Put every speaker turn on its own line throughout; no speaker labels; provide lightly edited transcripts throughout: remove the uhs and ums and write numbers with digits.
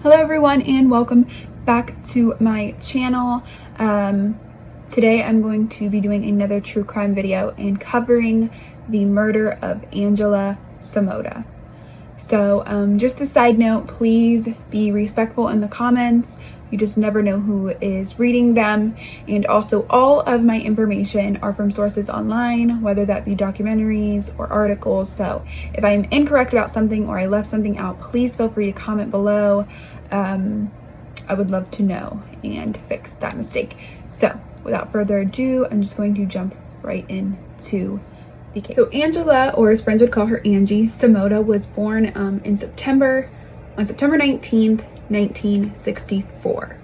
Hello everyone and welcome back to my channel. Today I'm going to be doing another true crime video and covering the murder of Angela Samota. So just a side note, please be respectful in the comments. You just never know who is reading them. And also all of my information are from sources online, whether that be documentaries or articles. So if I'm incorrect about something or I left something out, please feel free to comment below. I would love to know and fix that mistake. So without further ado, I'm just going to jump right into the case. So Angela, or as friends would call her Angie Samota, was born on September 19th, 1964.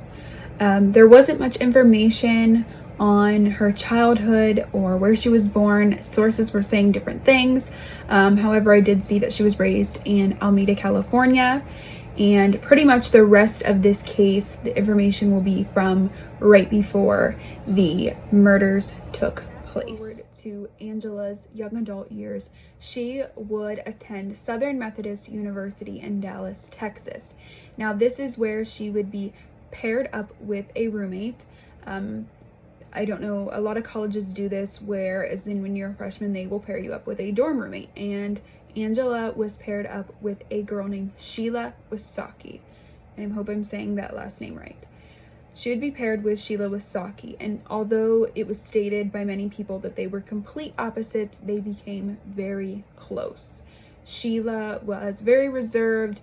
There wasn't much information on her childhood or where she was born. Sources were saying different things. However, I did see that she was raised in Alameda, California. And pretty much the rest of this case, the information will be from right before the murders took place. Forward to Angela's young adult years, she would attend Southern Methodist University in Dallas, Texas. Now, this is where she would be paired up with a roommate. I don't know, a lot of colleges do this, where as in when you're a freshman, they will pair you up with a dorm roommate. And Angela was paired up with a girl named Sheila Wisocki. And I hope I'm saying that last name right. She would be paired with Sheila Wisocki, and although it was stated by many people that they were complete opposites, they became very close. Sheila was very reserved,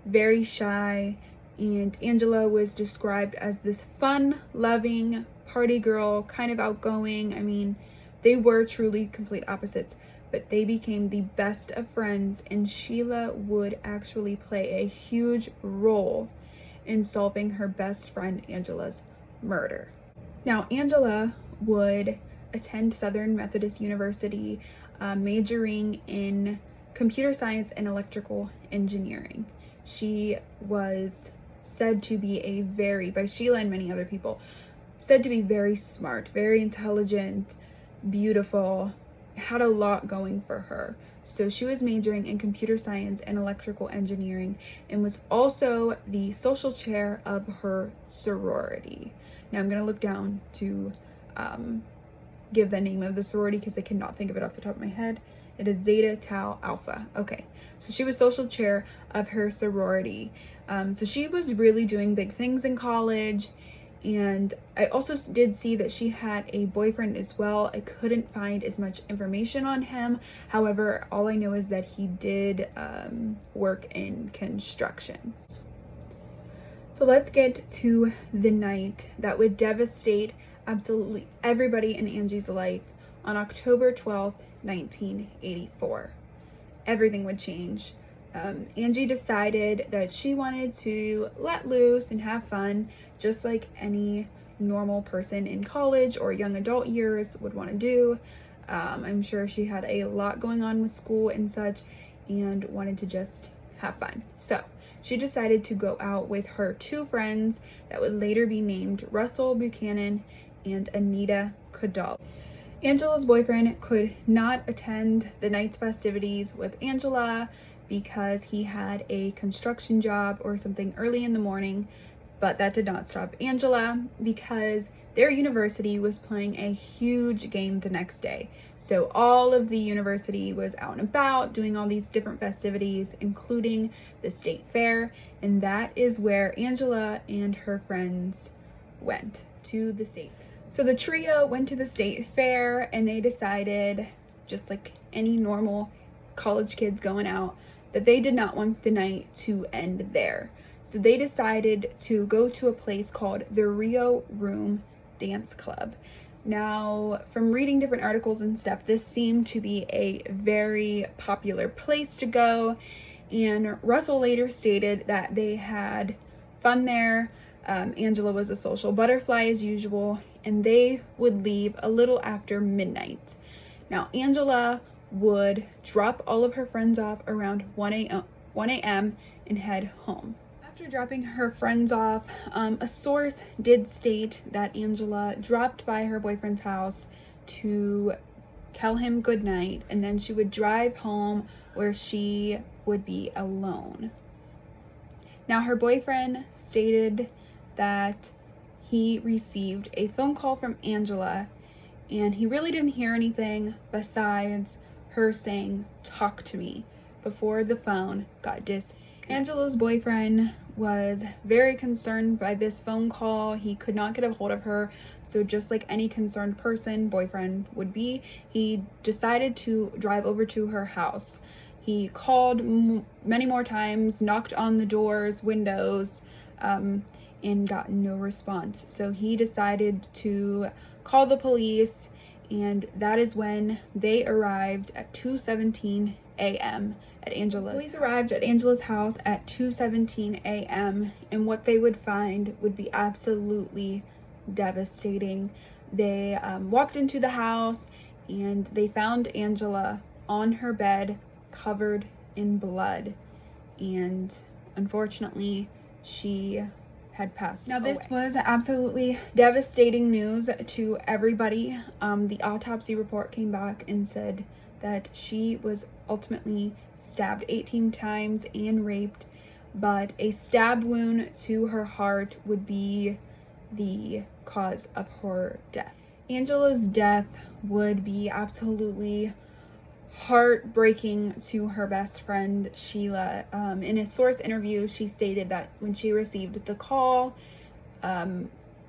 very shy, and Angela was described as this fun-loving party girl, kind of outgoing. I mean, they were truly complete opposites, but they became the best of friends, and Sheila would actually play a huge role in solving her best friend Angela's murder. Now, Angela would attend Southern Methodist University, majoring in computer science and electrical engineering. She was said to be by Sheila and many other people, said to be very smart, very intelligent, beautiful, had a lot going for her. So she was majoring in computer science and electrical engineering and was also the social chair of her sorority. Now I'm going to look down to give the name of the sorority because I cannot think of it off the top of my head. It is Zeta Tau Alpha. Okay, so she was social chair of her sorority. So she was really doing big things in college. And I also did see that she had a boyfriend as well. I couldn't find as much information on him. However, all I know is that he did work in construction. So let's get to the night that would devastate absolutely everybody in Angie's life on October 12th, 1984. Everything would change. Angie decided that she wanted to let loose and have fun, just like any normal person in college or young adult years would want to do. I'm sure she had a lot going on with school and such and wanted to just have fun. So she decided to go out with her two friends that would later be named Russell Buchanan and Anita Cadal. Angela's boyfriend could not attend the night's festivities with Angela because he had a construction job or something early in the morning, but that did not stop Angela because their university was playing a huge game the next day. So all of the university was out and about doing all these different festivities, including the state fair, and that is where Angela and her friends went to the state fair. So the trio went to the state fair and they decided, just like any normal college kids going out, that they did not want the night to end there. So they decided to go to a place called the Rio Room Dance Club. Now, from reading different articles and stuff, this seemed to be a very popular place to go. And Russell later stated that they had fun there. Angela was a social butterfly as usual, and they would leave a little after midnight. Now, Angela would drop all of her friends off around 1 a.m. and head home. After dropping her friends off, a source did state that Angela dropped by her boyfriend's house to tell him goodnight, and then she would drive home where she would be alone. Now, her boyfriend stated that he received a phone call from Angela, and he really didn't hear anything besides her saying, "Talk to me," before the phone got disconnected. Angela's boyfriend was very concerned by this phone call. He could not get a hold of her, so just like any concerned boyfriend would be, he decided to drive over to her house. He called many more times, knocked on the doors, windows, and got no response. So he decided to call the police, and that is when they arrived at 2:17 a.m. at Angela's. Police arrived at Angela's house at 2:17 a.m. and what they would find would be absolutely devastating. They walked into the house and they found Angela on her bed covered in blood, and unfortunately she had passed away. Now, this was absolutely devastating news to everybody. The autopsy report came back and said that she was ultimately stabbed 18 times and raped, but a stab wound to her heart would be the cause of her death. Angela's death would be absolutely heartbreaking to her best friend, Sheila. In a source interview, she stated that when she received the call,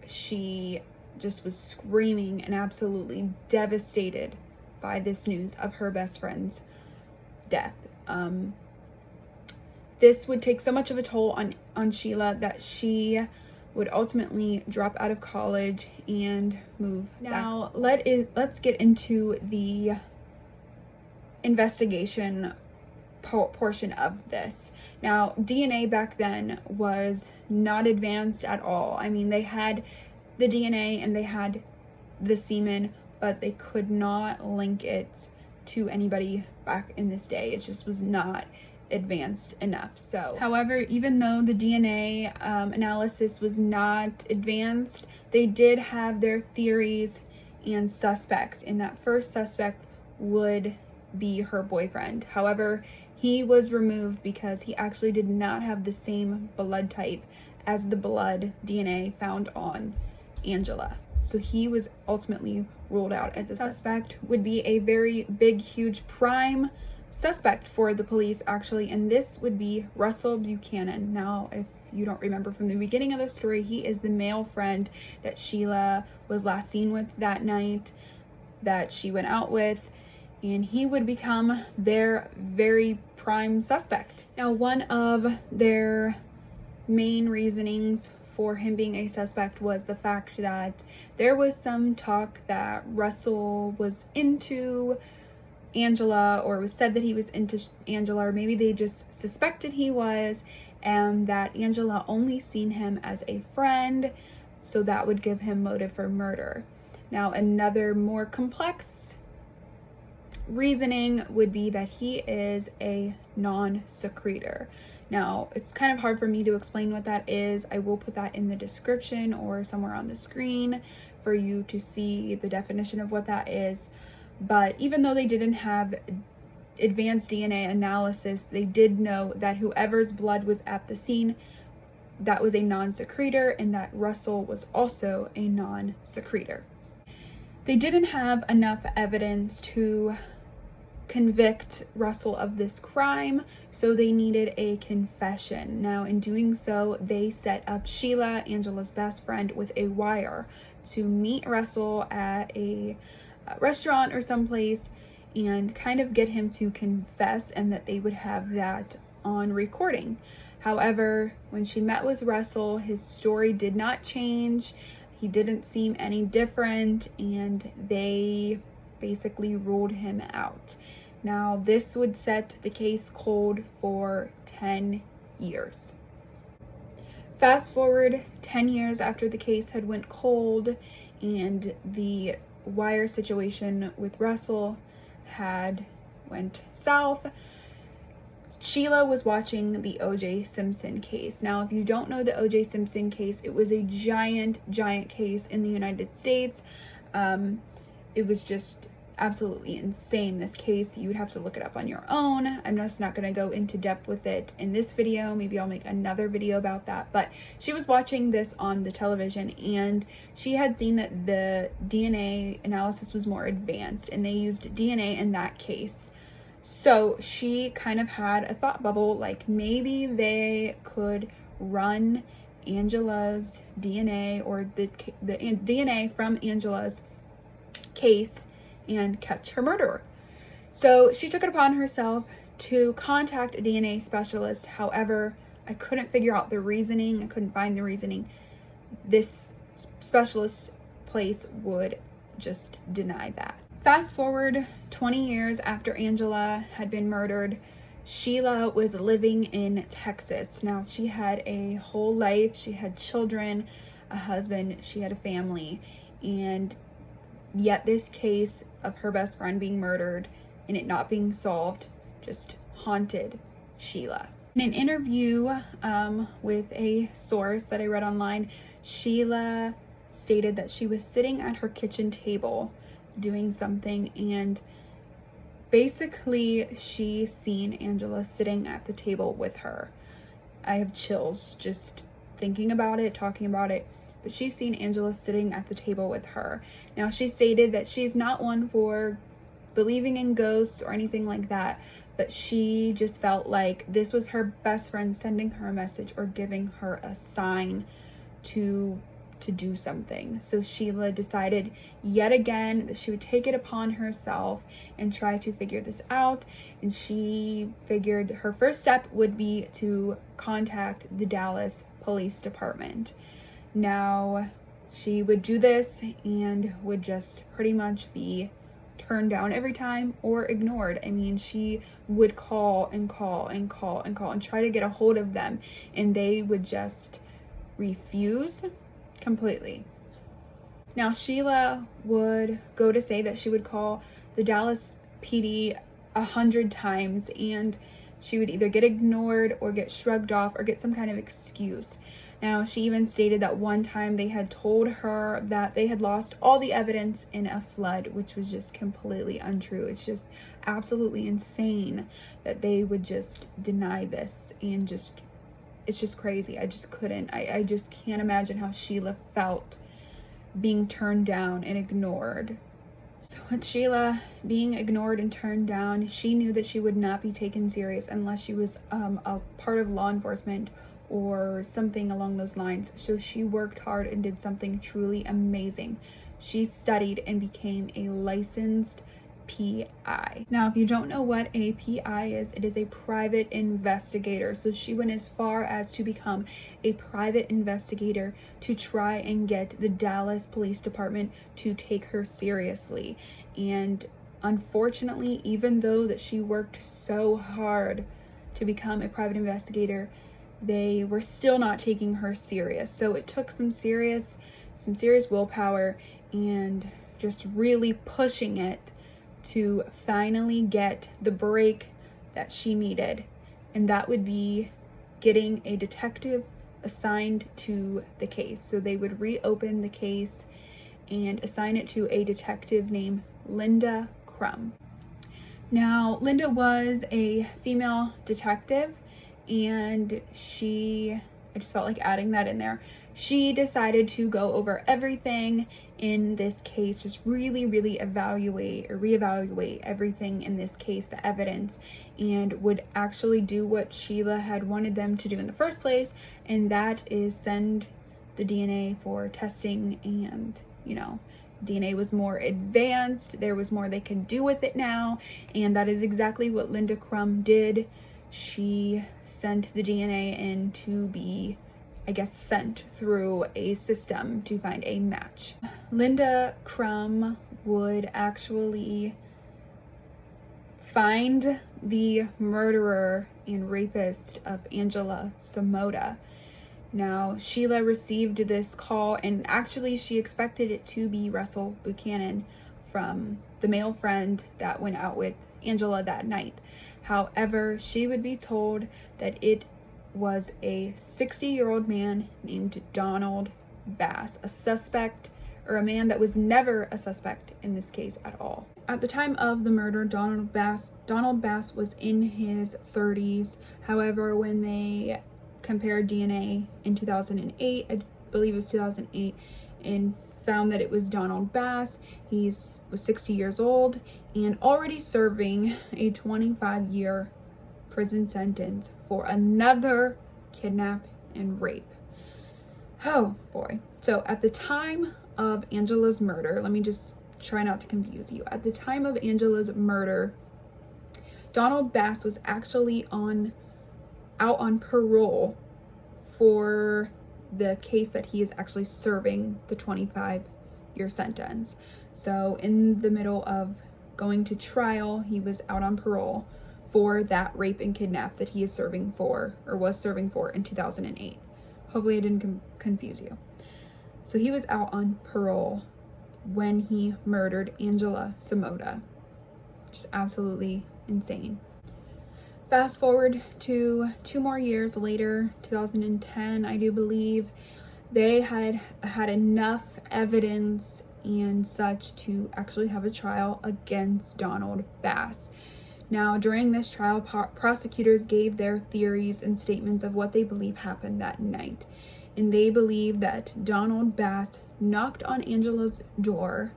she just was screaming and absolutely devastated by this news of her best friend's death. This would take so much of a toll on Sheila that she would ultimately drop out of college and move back. Let's get into the investigation portion of this. Now, DNA back then was not advanced at all. I mean, they had the DNA and they had the semen, but they could not link it to anybody back in this day. It just was not advanced enough. So, however, even though the DNA analysis was not advanced, they did have their theories and suspects, and that first suspect would be her boyfriend. However, he was removed because he actually did not have the same blood type as the blood DNA found on Angela. So he was ultimately ruled out as a suspect. Would be a very big, huge prime suspect for the police, actually, and this would be Russell Buchanan. Now, if you don't remember from the beginning of the story, he is the male friend that Sheila was last seen with that night that she went out with, and he would become their very prime suspect. Now, one of their main reasonings for him being a suspect was the fact that there was some talk that Russell was into Angela, or it was said that he was into Angela, or maybe they just suspected he was, and that Angela only seen him as a friend, so that would give him motive for murder. Now, another more complex reasoning would be that he is a non-secretor. Now, it's kind of hard for me to explain what that is. I will put that in the description or somewhere on the screen for you to see the definition of what that is. But even though they didn't have advanced DNA analysis, they did know that whoever's blood was at the scene, that was a non-secretor, and that Russell was also a non-secretor. They didn't have enough evidence to convict Russell of this crime, so they needed a confession. Now, in doing so, they set up Sheila, Angela's best friend, with a wire to meet Russell at a restaurant or someplace and kind of get him to confess, and that they would have that on recording. However, when she met with Russell, his story did not change. He didn't seem any different, and they basically ruled him out. Now, this would set the case cold for 10 years. Fast forward 10 years after the case had went cold and the wire situation with Russell had went south, Sheila was watching the Oj Simpson case. Now, if you don't know the Oj Simpson case, it was a giant case in the United States. It was just absolutely insane, this case. You would have to look it up on your own. I'm just not going to go into depth with it in this video. Maybe I'll make another video about that. But she was watching this on the television, and she had seen that the DNA analysis was more advanced, and they used DNA in that case. So she kind of had a thought bubble, like maybe they could run Angela's DNA, or the DNA from Angela's case, and catch her murderer. So she took it upon herself to contact a DNA specialist. However, I couldn't figure out the reasoning. I couldn't find the reasoning. This specialist place would just deny that. Fast forward 20 years after Angela had been murdered, Sheila was living in Texas. Now, she had a whole life. She had children, a husband, she had a family, and yet this case of her best friend being murdered and it not being solved just haunted Sheila. In an interview with a source that I read online, Sheila stated that she was sitting at her kitchen table doing something, and basically she seen Angela sitting at the table with her. I have chills just thinking about it, talking about it. But she's seen Angela sitting at the table with her. Now, she stated that she's not one for believing in ghosts or anything like that, but she just felt like this was her best friend sending her a message or giving her a sign to do something. So Sheila decided yet again that she would take it upon herself and try to figure this out. And she figured her first step would be to contact the Dallas Police Department. Now, she would do this and would just pretty much be turned down every time or ignored. I mean, she would call and call and call and call and try to get a hold of them, and they would just refuse completely. Now, Sheila would go to say that she would call the Dallas PD 100 times, and she would either get ignored or get shrugged off or get some kind of excuse. Now, she even stated that one time they had told her that they had lost all the evidence in a flood, which was just completely untrue. It's just absolutely insane that they would just deny this, and it's just crazy. I just couldn't. I just can't imagine how Sheila felt being turned down and ignored. So with Sheila being ignored and turned down, she knew that she would not be taken serious unless she was a part of law enforcement or something along those lines. So she worked hard and did something truly amazing. She studied and became a licensed PI. Now, if you don't know what a PI is, it is a private investigator. So she went as far as to become a private investigator to try and get the Dallas Police Department to take her seriously. And unfortunately, even though that she worked so hard to become a private investigator, they were still not taking her serious. So it took some serious willpower and just really pushing it to finally get the break that she needed. And that would be getting a detective assigned to the case. So they would reopen the case and assign it to a detective named Linda Crum. Now, Linda was a female detective, and I just felt like adding that in there. She decided to go over everything in this case, just really reevaluate everything in this case, the evidence, and would actually do what Sheila had wanted them to do in the first place, and that is send the DNA for testing. And, DNA was more advanced. There was more they could do with it now, and that is exactly what Linda Crum did. She sent the DNA in to be, sent through a system to find a match. Linda Crum would actually find the murderer and rapist of Angela Samota. Now, Sheila received this call, and actually she expected it to be Russell Buchanan, from the male friend that went out with Angela that night. However, she would be told that it was a 60-year-old man named Donald Bass, a suspect or a man that was never a suspect in this case at all. At the time of the murder, Donald Bass was in his 30s. However, when they compared DNA in 2008, I believe it was 2008, and found that it was Donald Bass, he was 60 years old and already serving a 25-year prison sentence for another kidnap and rape. Oh boy. So at the time of Angela's murder, let me just try not to confuse you. At the time of Angela's murder, Donald Bass was actually out on parole for the case that he is actually serving the 25-year sentence. So in the middle of going to trial, he was out on parole for that rape and kidnap that he is serving for, or was serving for, in 2008. Hopefully I didn't confuse you. So he was out on parole when he murdered Angela Samota. Just absolutely insane. Fast forward to 2 more years later, 2010, I do believe, they had enough evidence and such to actually have a trial against Donald Bass. Now, during this trial, prosecutors gave their theories and statements of what they believe happened that night. And they believe that Donald Bass knocked on Angela's door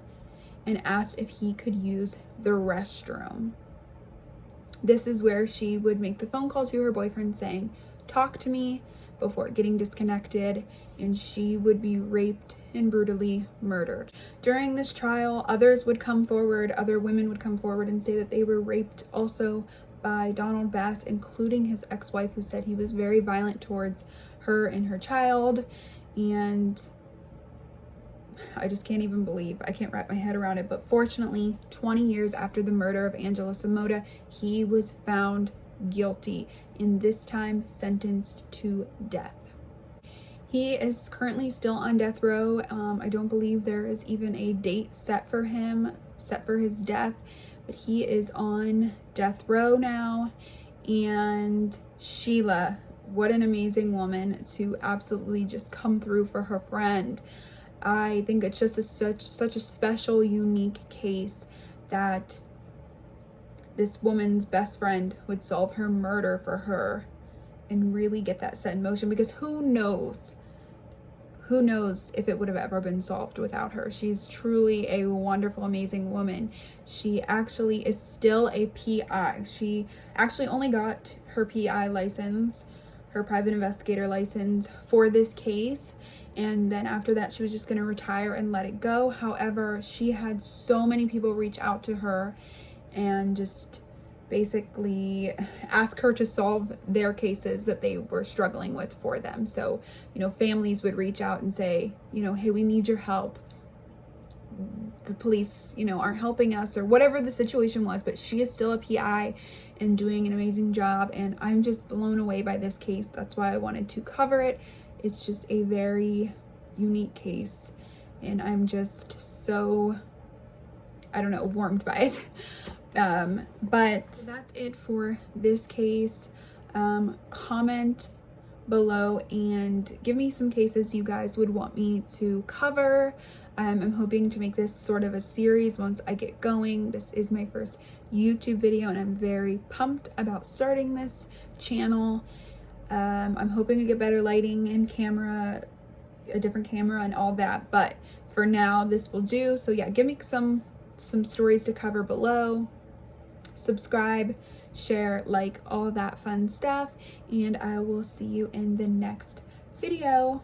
and asked if he could use the restroom. This is where she would make the phone call to her boyfriend saying, "Talk to me," before getting disconnected, and she would be raped and brutally murdered. During this trial, other women would come forward and say that they were raped also by Donald Bass, including his ex-wife, who said he was very violent towards her and her child. And I just can't even believe, I can't wrap my head around it. But fortunately, 20 years after the murder of Angela Samota, he was found guilty, and this time sentenced to death. He is currently still on death row. I don't believe there is even a date set for his death, but he is on death row now. And Sheila, what an amazing woman to absolutely just come through for her friend. I think it's just such a special, unique case that this woman's best friend would solve her murder for her and really get that set in motion, because who knows if it would have ever been solved without her. She's truly a wonderful, amazing woman. She actually is still a PI. She actually only got her PI license, her private investigator license, for this case, and then after that she was just going to retire and let it go. However, she had so many people reach out to her and just basically ask her to solve their cases that they were struggling with for them. So, families would reach out and say, hey, we need your help. The police, aren't helping us, or whatever the situation was, but she is still a PI and doing an amazing job. And I'm just blown away by this case. That's why I wanted to cover it. It's just a very unique case, and I'm just so, warmed by it. But that's it for this case. Comment below and give me some cases you guys would want me to cover. I'm hoping to make this sort of a series once I get going. This is my first YouTube video, and I'm very pumped about starting this channel. I'm hoping to get better lighting and camera, a different camera and all that, but for now this will do. So yeah, give me some stories to cover below. Subscribe, share, like, all that fun stuff, and I will see you in the next video.